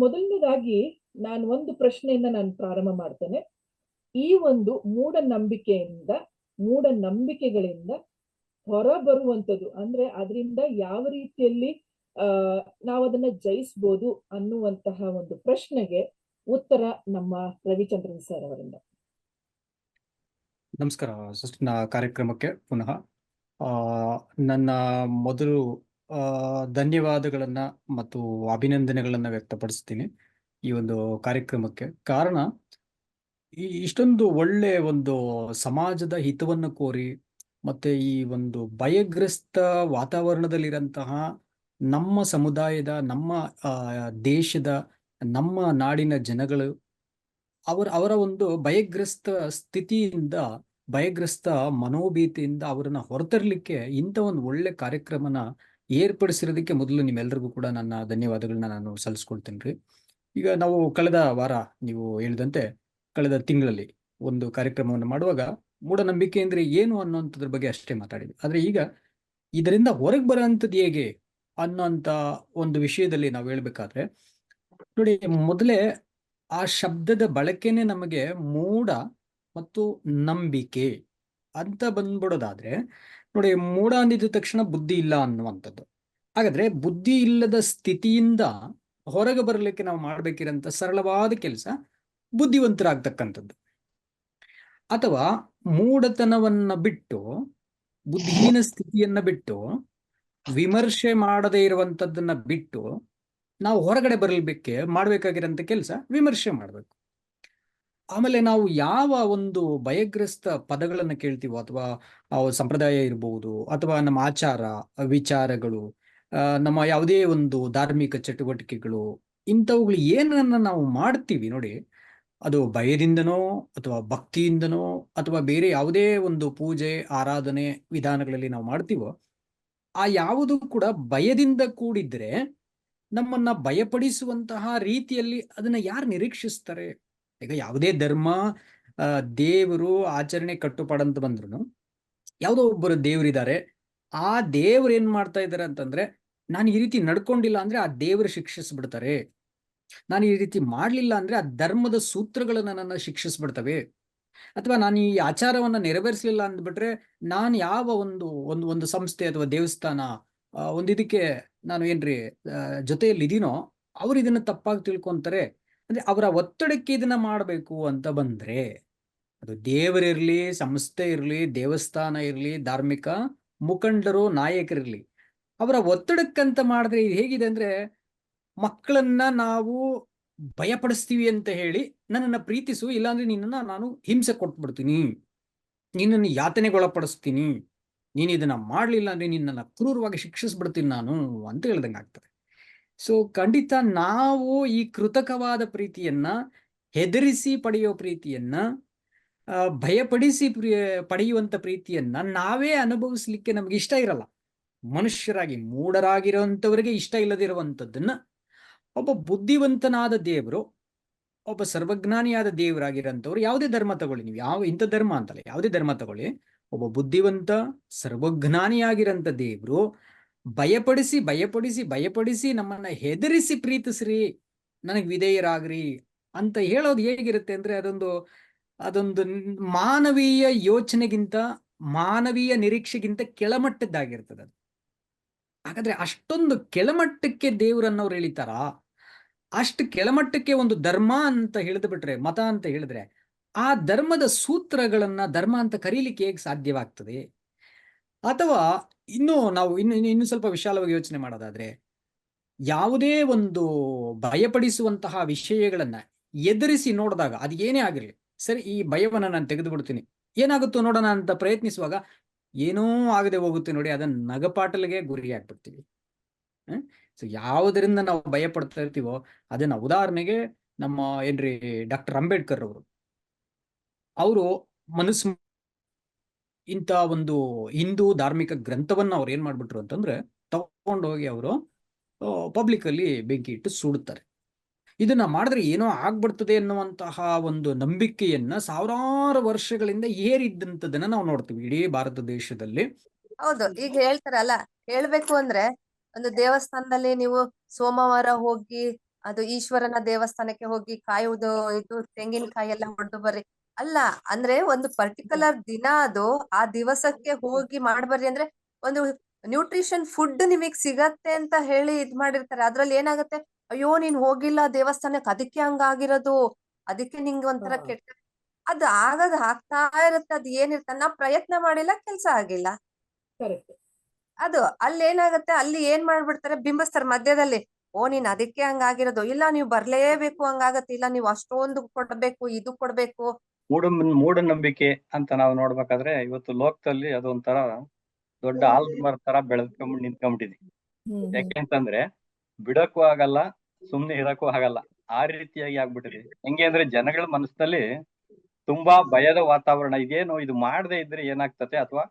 ಮೊದಲನೇದಾಗಿ ನಾನು ಒಂದು ಪ್ರಶ್ನೆಯಿಂದ ನಾನು ಪ್ರಾರಂಭ ಮಾಡ್ತೇನೆ. ಈ ಒಂದು ಮೂಢನಂಬಿಕೆಗಳಿಂದ ಹೊರ ಬರುವಂಥದ್ದು ಅಂದ್ರೆ ಅದರಿಂದ ಯಾವ ರೀತಿಯಲ್ಲಿ ನಾವು ಅದನ್ನ ಜಯಿಸ್ಬೋದು ಅನ್ನುವಂತಹ ಒಂದು ಪ್ರಶ್ನೆಗೆ ಉತ್ತರ ನಮ್ಮ ರವಿಚಂದ್ರನ್ ಸರ್ ಅವರಿಂದ. ನಮಸ್ಕಾರ ನನ್ನ ಕಾರ್ಯಕ್ರಮಕ್ಕೆ ಪುನಃ ನನ್ನ ಮೊದಲು ಧನ್ಯವಾದಗಳನ್ನ ಮತ್ತು ಅಭಿನಂದನೆಗಳನ್ನ ವ್ಯಕ್ತಪಡಿಸ್ತೀನಿ ಈ ಒಂದು ಕಾರ್ಯಕ್ರಮಕ್ಕೆ. ಕಾರಣ ಇಷ್ಟೊಂದು ಒಳ್ಳೆ ಒಂದು ಸಮಾಜದ ಹಿತವನ್ನು ಕೋರಿ ಮತ್ತೆ ಈ ಒಂದು ಭಯಗ್ರಸ್ತ ವಾತಾವರಣದಲ್ಲಿರಂತಹ ನಮ್ಮ ಸಮುದಾಯದ, ನಮ್ಮ ದೇಶದ, ನಮ್ಮ ನಾಡಿನ ಜನಗಳು ಅವರ ಒಂದು ಭಯಗ್ರಸ್ತ ಸ್ಥಿತಿಯಿಂದ, ಭಯಗ್ರಸ್ತ ಮನೋಭೀತಿಯಿಂದ ಅವರನ್ನ ಹೊರತರಲಿಕ್ಕೆ ಇಂಥ ಒಂದು ಒಳ್ಳೆ ಕಾರ್ಯಕ್ರಮನ ಏರ್ಪಡಿಸಿರೋದಕ್ಕೆ ಮೊದಲು ನಿಮ್ಮೆಲ್ಲರಿಗೂ ಕೂಡ ನನ್ನ ಧನ್ಯವಾದಗಳನ್ನ ನಾನು ಸಲ್ಲಿಸ್ಕೊಳ್ತೀನಿ ರೀ. ಈಗ ನಾವು ಕಳೆದ ವಾರ ನೀವು ಹೇಳಿದಂತೆ ಕಳೆದ ತಿಂಗಳಲ್ಲಿ ಒಂದು ಕಾರ್ಯಕ್ರಮವನ್ನು ಮಾಡುವಾಗ ಮೂಢನಂಬಿಕೆ ಅಂದ್ರೆ ಏನು ಅನ್ನೋಂಥದ್ರ ಬಗ್ಗೆ ಅಷ್ಟೇ ಮಾತಾಡಿದ್ವಿ. ಆದ್ರೆ ಈಗ ಇದರಿಂದ ಹೊರಗೆ ಬರೋಂಥದ್ದು ಹೇಗೆ ಅನ್ನೋಂಥ ಒಂದು ವಿಷಯದಲ್ಲಿ ನಾವು ಹೇಳ್ಬೇಕಾದ್ರೆ ನೋಡಿ, ಮೊದಲೇ ಆ ಶಬ್ದದ ಬಳಕೆನೆ ನಮಗೆ ಮೂಢ ಮತ್ತು ನಂಬಿಕೆ ಅಂತ ಬಂದ್ಬಿಡೋದಾದ್ರೆ ನೋಡಿ, ಮೂಢ ಅಂದಿದ ತಕ್ಷಣ ಬುದ್ಧಿ ಇಲ್ಲ ಅನ್ನುವಂಥದ್ದು. ಹಾಗಾದ್ರೆ ಬುದ್ಧಿ ಇಲ್ಲದ ಸ್ಥಿತಿಯಿಂದ ಹೊರಗೆ ಬರಲಿಕ್ಕೆ ನಾವು ಮಾಡ್ಬೇಕಿರೋಂಥ ಸರಳವಾದ ಕೆಲಸ ಬುದ್ಧಿವಂತರಾಗ್ತಕ್ಕಂಥದ್ದು. ಅಥವಾ ಮೂಢತನವನ್ನ ಬಿಟ್ಟು, ಬುದ್ಧಿಹೀನ ಸ್ಥಿತಿಯನ್ನ ಬಿಟ್ಟು, ವಿಮರ್ಶೆ ಮಾಡದೇ ಇರುವಂಥದ್ದನ್ನ ಬಿಟ್ಟು ನಾವು ಹೊರಗಡೆ ಬರಲಿಕ್ಕೆ ಮಾಡ್ಬೇಕಾಗಿರೋಂಥ ಕೆಲಸ ವಿಮರ್ಶೆ ಮಾಡಬೇಕು. ಆಮೇಲೆ ನಾವು ಯಾವ ಒಂದು ಭಯಗ್ರಸ್ತ ಪದಗಳನ್ನ ಕೇಳ್ತೀವೋ, ಅಥವಾ ಸಂಪ್ರದಾಯ ಇರಬಹುದು, ಅಥವಾ ನಮ್ಮ ಆಚಾರ ವಿಚಾರಗಳು, ನಮ್ಮ ಯಾವುದೇ ಒಂದು ಧಾರ್ಮಿಕ ಚಟುವಟಿಕೆಗಳು, ಇಂಥವುಗಳು ಏನನ್ನ ನಾವು ಮಾಡ್ತೀವಿ ನೋಡಿ, ಅದು ಭಯದಿಂದನೋ ಅಥವಾ ಭಕ್ತಿಯಿಂದನೋ ಅಥವಾ ಬೇರೆ ಯಾವುದೇ ಒಂದು ಪೂಜೆ ಆರಾಧನೆ ವಿಧಾನಗಳಲ್ಲಿ ನಾವು ಮಾಡ್ತೀವೋ, ಆ ಯಾವುದು ಕೂಡ ಭಯದಿಂದ ಕೂಡಿದ್ರೆ, ನಮ್ಮನ್ನ ಭಯಪಡಿಸುವಂತಹ ರೀತಿಯಲ್ಲಿ ಅದನ್ನ ಯಾರು ನಿರೀಕ್ಷಿಸ್ತಾರೆ? ಈಗ ಯಾವುದೇ ಧರ್ಮ, ದೇವರು ಆಚರಣೆ ಕಟ್ಟುಪಾಡಂತ ಬಂದ್ರು, ಯಾವುದೋ ಒಬ್ಬರು ದೇವರಿದ್ದಾರೆ, ಆ ದೇವ್ರು ಏನ್ ಮಾಡ್ತಾ ಇದ್ದಾರೆ ಅಂತಂದ್ರೆ, ನಾನು ಈ ರೀತಿ ನಡ್ಕೊಂಡಿಲ್ಲ ಅಂದ್ರೆ ಆ ದೇವರು ಶಿಕ್ಷಿಸ್ಬಿಡ್ತಾರೆ, ನಾನು ಈ ರೀತಿ ಮಾಡ್ಲಿಲ್ಲ ಅಂದ್ರೆ ಆ ಧರ್ಮದ ಸೂತ್ರಗಳನ್ನ ನನ್ನ ಶಿಕ್ಷಿಸ್ಬಿಡ್ತವೆ, ಅಥವಾ ನಾನು ಈ ಆಚಾರವನ್ನ ನೆರವೇರಿಸಲಿಲ್ಲ ಅಂದ್ಬಿಟ್ರೆ ನಾನು ಯಾವ ಒಂದು ಸಂಸ್ಥೆ ಅಥವಾ ದೇವಸ್ಥಾನ ಒಂದು ಇದಕ್ಕೆ ನಾನು ಏನ್ರಿ ಜೊತೆಯಲ್ಲಿ ಇದೀನೋ ಅವ್ರು ಇದನ್ನ ತಪ್ಪಾಗಿ ತಿಳ್ಕೊಂತಾರೆ. ಅಂದ್ರೆ ಅವರ ಒತ್ತಡಕ್ಕೆ ಇದನ್ನ ಮಾಡಬೇಕು ಅಂತ ಬಂದ್ರೆ, ಅದು ದೇವರಿರ್ಲಿ, ಸಂಸ್ಥೆ ಇರ್ಲಿ, ದೇವಸ್ಥಾನ ಇರ್ಲಿ, ಧಾರ್ಮಿಕ ಮುಖಂಡರು, ನಾಯಕರಿರ್ಲಿ, ಅವರ ಒತ್ತಡಕ್ಕಂತ ಮಾಡಿದ್ರೆ ಇದು ಹೇಗಿದೆ ಅಂದ್ರೆ, ಮಕ್ಕಳನ್ನ ನಾವು ಭಯಪಡಿಸ್ತೀವಿ ಅಂತ ಹೇಳಿ ನನ್ನನ್ನು ಪ್ರೀತಿಸು, ಇಲ್ಲಾಂದ್ರೆ ನಿನ್ನನ್ನು ನಾನು ಹಿಂಸೆ ಕೊಟ್ಬಿಡ್ತೀನಿ, ನಿನ್ನನ್ನು ಯಾತನೆಗೊಳಪಡಿಸ್ತೀನಿ, ನೀನು ಇದನ್ನ ಮಾಡ್ಲಿಲ್ಲ ಅಂದ್ರೆ ನಿನ್ನನ್ನು ಕ್ರೂರವಾಗಿ ಶಿಕ್ಷಿಸ್ಬಿಡ್ತೀನಿ ನಾನು ಅಂತ ಹೇಳ್ದಂಗೆ ಆಗ್ತದೆ. ಸೊ ಖಂಡಿತ ನಾವು ಈ ಕೃತಕವಾದ ಪ್ರೀತಿಯನ್ನ, ಹೆದರಿಸಿ ಪಡೆಯೋ ಪ್ರೀತಿಯನ್ನ, ಭಯಪಡಿಸಿ ಪಡೆಯುವಂತ ಪ್ರೀತಿಯನ್ನ ನಾವೇ ಅನುಭವಿಸ್ಲಿಕ್ಕೆ ನಮ್ಗೆ ಇಷ್ಟ ಇರಲ್ಲ. ಮನುಷ್ಯರಾಗಿ ಮೂಢರಾಗಿರುವಂತವರಿಗೆ ಇಷ್ಟ ಇಲ್ಲದಿರುವಂಥದ್ದನ್ನ ಒಬ್ಬ ಬುದ್ಧಿವಂತನಾದ ದೇವರು, ಒಬ್ಬ ಸರ್ವಜ್ಞಾನಿಯಾದ ದೇವರಾಗಿರೋಂಥವ್ರು, ಯಾವುದೇ ಧರ್ಮ ತಗೊಳ್ಳಿ ನೀವು, ಇಂಥ ಧರ್ಮ ಅಂತಲ್ಲ, ಯಾವುದೇ ಧರ್ಮ ತಗೊಳ್ಳಿ, ಒಬ್ಬ ಬುದ್ಧಿವಂತ ಸರ್ವಜ್ಞಾನಿಯಾಗಿರೋಂಥ ದೇವರು ಭಯಪಡಿಸಿ ಭಯಪಡಿಸಿ ಭಯಪಡಿಸಿ ನಮ್ಮನ್ನ ಹೆದರಿಸಿ ಪ್ರೀತಿಸ್ರಿ, ನನಗೆ ವಿಧೇಯರಾಗ್ರಿ ಅಂತ ಹೇಳೋದು ಹೇಗಿರುತ್ತೆ ಅಂದ್ರೆ, ಅದೊಂದು ಮಾನವೀಯ ಯೋಚನೆಗಿಂತ, ಮಾನವೀಯ ನಿರೀಕ್ಷೆಗಿಂತ ಕೆಳಮಟ್ಟದ್ದಾಗಿರ್ತದೆ ಅದು. ಹಾಗಾದ್ರೆ ಅಷ್ಟೊಂದು ಕೆಳಮಟ್ಟಕ್ಕೆ ದೇವರನ್ನವ್ರು ಎಳಿತಾರ? ಅಷ್ಟು ಕೆಳಮಟ್ಟಕ್ಕೆ ಒಂದು ಧರ್ಮ ಅಂತ ಹೇಳಿದ್ ಬಿಟ್ರೆ, ಮತ ಅಂತ ಹೇಳಿದ್ರೆ, ಆ ಧರ್ಮದ ಸೂತ್ರಗಳನ್ನ ಧರ್ಮ ಅಂತ ಕರೀಲಿಕ್ಕೆ ಹೇಗೆ ಸಾಧ್ಯವಾಗ್ತದೆ? ಅಥವಾ ನಾವು ಇನ್ನು ಸ್ವಲ್ಪ ವಿಶಾಲವಾಗಿ ಯೋಚನೆ ಮಾಡೋದಾದ್ರೆ, ಯಾವುದೇ ಒಂದು ಭಯಪಡಿಸುವಂತಹ ವಿಷಯಗಳನ್ನ ಎದುರಿಸಿ ನೋಡಿದಾಗ, ಅದು ಏನೇ ಆಗಿರ್ಲಿ, ಸರಿ ಈ ಭಯವನ್ನ ನಾನು ತೆಗೆದು ಬಿಡ್ತೀನಿ, ಏನಾಗುತ್ತೋ ನೋಡೋಣ ಅಂತ ಪ್ರಯತ್ನಿಸುವಾಗ ಏನೂ ಆಗದೆ ಹೋಗುತ್ತೆ ನೋಡಿ, ಅದನ್ನ ನಗಪಾಟಲಿಗೆ ಗುರಿ ಆಗ್ಬಿಡ್ತೀವಿ. ಸೊ ಯಾವುದರಿಂದ ನಾವು ಭಯ ಪಡ್ತಾ ಇರ್ತೀವೋ ಅದನ್ನ, ಉದಾಹರಣೆಗೆ ನಮ್ಮ ಏನ್ರಿ ಡಾಕ್ಟರ್ ಅಂಬೇಡ್ಕರ್ ಅವರು ಮನಸ್ಸು ಇಂಥ ಒಂದು ಹಿಂದೂ ಧಾರ್ಮಿಕ ಗ್ರಂಥವನ್ನ ಅವ್ರು ಏನ್ ಮಾಡ್ಬಿಟ್ರು ಅಂತಂದ್ರೆ, ತಗೊಂಡೋಗಿ ಅವರು ಪಬ್ಲಿಕ್ ಅಲ್ಲಿ ಬೆಂಕಿ ಇಟ್ಟು ಸುಡುತ್ತಾರೆ. ಇದನ್ನ ಮಾಡಿದ್ರೆ ಏನೋ ಆಗ್ಬಿಡ್ತದೆ ಅನ್ನುವಂತಹ ಒಂದು ನಂಬಿಕೆಯನ್ನ ಸಾವಿರಾರು ವರ್ಷಗಳಿಂದ ಏರಿದ್ದಂಥದನ್ನ ನಾವು ನೋಡ್ತೀವಿ ಇಡೀ ಭಾರತ ದೇಶದಲ್ಲಿ. ಹೌದು, ಈಗ ಹೇಳ್ತಾರಲ್ಲ, ಹೇಳ್ಬೇಕು ಅಂದ್ರೆ ಒಂದು ದೇವಸ್ಥಾನದಲ್ಲಿ ನೀವು ಸೋಮವಾರ ಹೋಗಿ ಅದು ಈಶ್ವರನ ದೇವಸ್ಥಾನಕ್ಕೆ ಹೋಗಿ ಕಾಯುವುದು, ಇದು ತೆಂಗಿನಕಾಯಿ ಎಲ್ಲ ಹೊಡೆದು ಬರ್ರಿ. ಅಲ್ಲ, ಅಂದ್ರೆ ಒಂದು ಪರ್ಟಿಕ್ಯುಲರ್ ದಿನ ಅದು, ಆ ದಿವಸಕ್ಕೆ ಹೋಗಿ ಮಾಡ್ಬರ್ರಿ ಅಂದ್ರೆ ಒಂದು ನ್ಯೂಟ್ರಿಷನ್ ಫುಡ್ ನಿಮಗ್ ಸಿಗತ್ತೆ ಅಂತ ಹೇಳಿ ಇದ್ ಮಾಡಿರ್ತಾರೆ. ಅದ್ರಲ್ಲಿ ಏನಾಗತ್ತೆ, ಅಯ್ಯೋ ನೀನ್ ಹೋಗಿಲ್ಲ ದೇವಸ್ಥಾನಕ್ಕೆ ಅದಕ್ಕೆ ಹಂಗಾಗಿರೋದು, ಅದಕ್ಕೆ ನಿಂಗೆ ಒಂಥರ ಹಾ ಕೆಟ್ಟ, ಅದು ಆಗದ್ ಆಗ್ತಾ ಇರುತ್ತೆ. ಅದ್ ಏನಿರ್ತ ನಾವ್ ಪ್ರಯತ್ನ ಮಾಡಿಲ್ಲ, ಕೆಲ್ಸ ಆಗಿಲ್ಲ. ಕರೆಕ್ಟ್. ಅದು ಅಲ್ಲಿ ಏನಾಗತ್ತೆ, ಅಲ್ಲಿ ಏನ್ ಮಾಡ್ಬಿಡ್ತಾರೆ, ಬಿಂಬಿಸ್ತಾರೆ ಮಧ್ಯದಲ್ಲಿ. ಓ ನೀನ್ ಅದಕ್ಕೆ ಹಂಗಾಗಿರೋದು, ಇಲ್ಲ ನೀವು ಬರ್ಲೇಬೇಕು ಹಂಗಾಗತ್ತೆ, ಇಲ್ಲ ನೀವು ಅಷ್ಟೊಂದು ಕೊಡ್ಬೇಕು, ಇದು ಕೊಡ್ಬೇಕು. ಮೂಢನಂಬಿಕೆ ಅಂತ ನಾವು ನೋಡ್ಬೇಕಾದ್ರೆ ಇವತ್ತು ಲೋಕದಲ್ಲಿ ಅದೊಂಥರ ದೊಡ್ಡ ಆಲ್ಮರ ತರ ಬೆಳೆದ್ಕೊಂಡ್ ನಿಂತ್ಕೊಂಡ್ಬಿಟ್ಟಿದೆ. ಯಾಕೆ ಅಂತಂದ್ರೆ ಬಿಡಕ್ಕೂ ಆಗಲ್ಲ, ಸುಮ್ನೆ ಇರಕ್ಕೂ ಆಗಲ್ಲ, ಆ ರೀತಿಯಾಗಿ ಆಗ್ಬಿಟ್ಟಿದೆ. ಹೆಂಗೆ ಅಂದ್ರೆ ಜನಗಳ ಮನಸ್ಸಿನಲ್ಲಿ ತುಂಬಾ ಭಯದ ವಾತಾವರಣ. ಇದೇನು ಇದು ಮಾಡದೇ ಇದ್ರೆ ಏನಾಗ್ತದೆ, ಅಥವಾ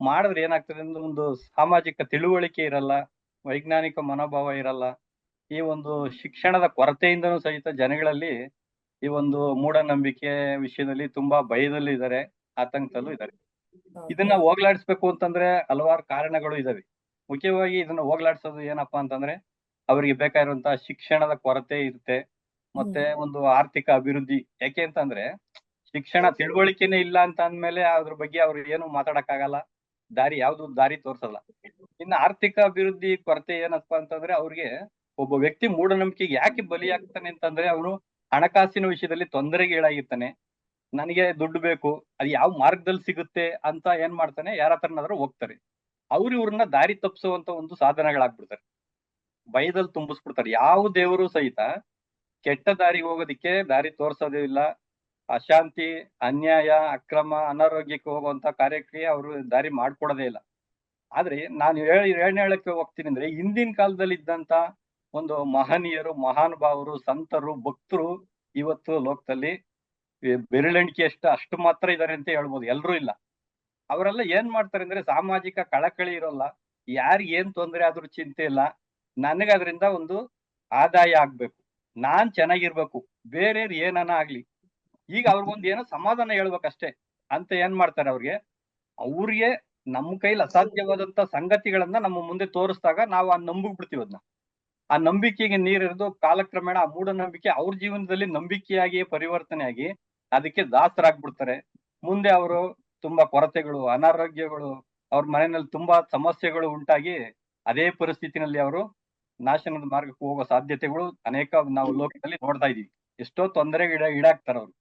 ಮಾಡಿದ್ರೆ ಏನಾಗ್ತದೆ ಅನ್ನೋ ಒಂದು ಸಾಮಾಜಿಕ ತಿಳುವಳಿಕೆ ಇರಲ್ಲ, ವೈಜ್ಞಾನಿಕ ಮನೋಭಾವ ಇರಲ್ಲ. ಈ ಒಂದು ಶಿಕ್ಷಣದ ಕೊರತೆಯಿಂದನೂ ಸಹಿತ ಜನಗಳಲ್ಲಿ ಈ ಒಂದು ಮೂಢನಂಬಿಕೆ ವಿಷಯದಲ್ಲಿ ತುಂಬಾ ಭಯದಲ್ಲೂ ಇದ್ದಾರೆ, ಆತಂಕದಲ್ಲೂ ಇದ್ದಾರೆ. ಇದನ್ನ ಹೋಗ್ಲಾಡಿಸ್ಬೇಕು ಅಂತಂದ್ರೆ ಹಲವಾರು ಕಾರಣಗಳು ಇದಾವೆ. ಮುಖ್ಯವಾಗಿ ಇದನ್ನ ಹೋಗ್ಲಾಡ್ಸೋದು ಏನಪ್ಪಾ ಅಂತಂದ್ರೆ ಅವರಿಗೆ ಬೇಕಾಗಿರುವಂತಹ ಶಿಕ್ಷಣದ ಕೊರತೆ ಇರುತ್ತೆ, ಮತ್ತೆ ಒಂದು ಆರ್ಥಿಕ ಅಭಿವೃದ್ಧಿ. ಯಾಕೆ ಅಂತಂದ್ರೆ ಶಿಕ್ಷಣ ತಿಳುವಳಿಕೆನೇ ಇಲ್ಲ ಅಂತ ಅಂದ್ಮೇಲೆ ಅದ್ರ ಬಗ್ಗೆ ಅವ್ರು ಏನು ಮಾತಾಡಕ್ಕಾಗಲ್ಲ, ದಾರಿ ತೋರ್ಸಲ್ಲ. ಇನ್ನು ಆರ್ಥಿಕ ಅಭಿವೃದ್ಧಿ ಕೊರತೆ ಏನಪ್ಪಾ ಅಂತಂದ್ರೆ ಅವ್ರಿಗೆ ಒಬ್ಬ ವ್ಯಕ್ತಿ ಮೂಢನಂಬಿಕೆಗೆ ಯಾಕೆ ಬಲಿಯಾಗ್ತಾನೆ ಅಂತಂದ್ರೆ ಅವನು ಹಣಕಾಸಿನ ವಿಷಯದಲ್ಲಿ ತೊಂದರೆಗೆ ಈಡಾಗಿರ್ತಾನೆ. ನನಗೆ ದುಡ್ಡು ಬೇಕು, ಅದು ಯಾವ ಮಾರ್ಗದಲ್ಲಿ ಸಿಗುತ್ತೆ ಅಂತ ಏನ್ ಮಾಡ್ತಾನೆ, ಯಾರ ಹತ್ರನಾದ್ರೂ ಹೋಗ್ತಾರೆ. ಇವ್ರನ್ನ ದಾರಿ ತಪ್ಪಿಸುವಂತ ಒಂದು ಸಾಧನಗಳಾಗ್ಬಿಡ್ತಾರೆ, ಭಯದಲ್ಲಿ ತುಂಬಿಸ್ಬಿಡ್ತಾರೆ. ಯಾವ ದೇವರು ಸಹಿತ ಕೆಟ್ಟ ದಾರಿಗೆ ಹೋಗೋದಿಕ್ಕೆ ದಾರಿ ತೋರ್ಸೋದೇ ಇಲ್ಲ. ಅಶಾಂತಿ, ಅನ್ಯಾಯ, ಅಕ್ರಮ, ಅನಾರೋಗ್ಯಕ್ಕೆ ಹೋಗುವಂತ ಕಾರ್ಯಕ್ಕೆ ಅವರು ದಾರಿ ಮಾಡ್ಕೊಡೋದೇ ಇಲ್ಲ. ಆದ್ರೆ ನಾನು ಏನ್ ಹೇಳಕ್ಕೆ ಹೋಗ್ತೀನಿ ಅಂದ್ರೆ ಹಿಂದಿನ ಕಾಲದಲ್ಲಿ ಇದ್ದಂತ ಒಂದು ಮಹನೀಯರು, ಮಹಾನುಭಾವರು, ಸಂತರು, ಭಕ್ತರು ಇವತ್ತು ಲೋಕದಲ್ಲಿ ಬೆರಳೆಣಿಕೆ ಅಷ್ಟು ಮಾತ್ರ ಇದಾರೆ ಅಂತ ಹೇಳ್ಬೋದು, ಎಲ್ರೂ ಇಲ್ಲ. ಅವರೆಲ್ಲ ಏನ್ ಮಾಡ್ತಾರೆ ಅಂದ್ರೆ ಸಾಮಾಜಿಕ ಕಳಕಳಿ ಇರೋಲ್ಲ, ಯಾರಿಗ್ ಏನ್ ತೊಂದರೆ ಆದ್ರೂ ಚಿಂತೆ ಇಲ್ಲ, ನನಗೆ ಅದರಿಂದ ಒಂದು ಆದಾಯ ಆಗ್ಬೇಕು, ನಾನ್ ಚೆನ್ನಾಗಿರ್ಬೇಕು, ಬೇರೆ ಏನನ ಆಗ್ಲಿ, ಈಗ ಅವ್ರಿಗೊಂದು ಏನೋ ಸಮಾಧಾನ ಹೇಳ್ಬೇಕಷ್ಟೇ ಅಂತ ಏನ್ ಮಾಡ್ತಾರೆ, ಅವ್ರಿಗೆ ನಮ್ಮ ಕೈಲಿ ಅಸಾಧ್ಯವಾದಂತ ಸಂಗತಿಗಳನ್ನ ನಮ್ಮ ಮುಂದೆ ತೋರಿಸಿದಾಗ ನಾವು ನಂಬಿಬಿಡ್ತೀವಿ. ಅದನ್ನ ಆ ನಂಬಿಕೆಗೆ ನೀರೆರೆದು ಕಾಲಕ್ರಮೇಣ ಆ ಮೂಢನಂಬಿಕೆ ಅವ್ರ ಜೀವನದಲ್ಲಿ ನಂಬಿಕೆಯಾಗಿ ಪರಿವರ್ತನೆ ಆಗಿ ಅದಕ್ಕೆ ದಾಸರಾಗ್ಬಿಡ್ತಾರೆ. ಮುಂದೆ ಅವರು ತುಂಬಾ ಕೊರತೆಗಳು, ಅನಾರೋಗ್ಯಗಳು, ಅವ್ರ ಮನೆಯಲ್ಲಿ ತುಂಬಾ ಸಮಸ್ಯೆಗಳು ಉಂಟಾಗಿ ಅದೇ ಪರಿಸ್ಥಿತಿನಲ್ಲಿ ಅವರು ನಾಶನದ ಮಾರ್ಗಕ್ಕೆ ಹೋಗೋ ಸಾಧ್ಯತೆಗಳು ಅನೇಕ ನಾವು ಲೋಕದಲ್ಲಿ ನೋಡ್ತಾ ಇದೀವಿ. ಎಷ್ಟೋ ತೊಂದರೆಗೆ ಈಡಾಗ್ತಾರೆ ಅವರು.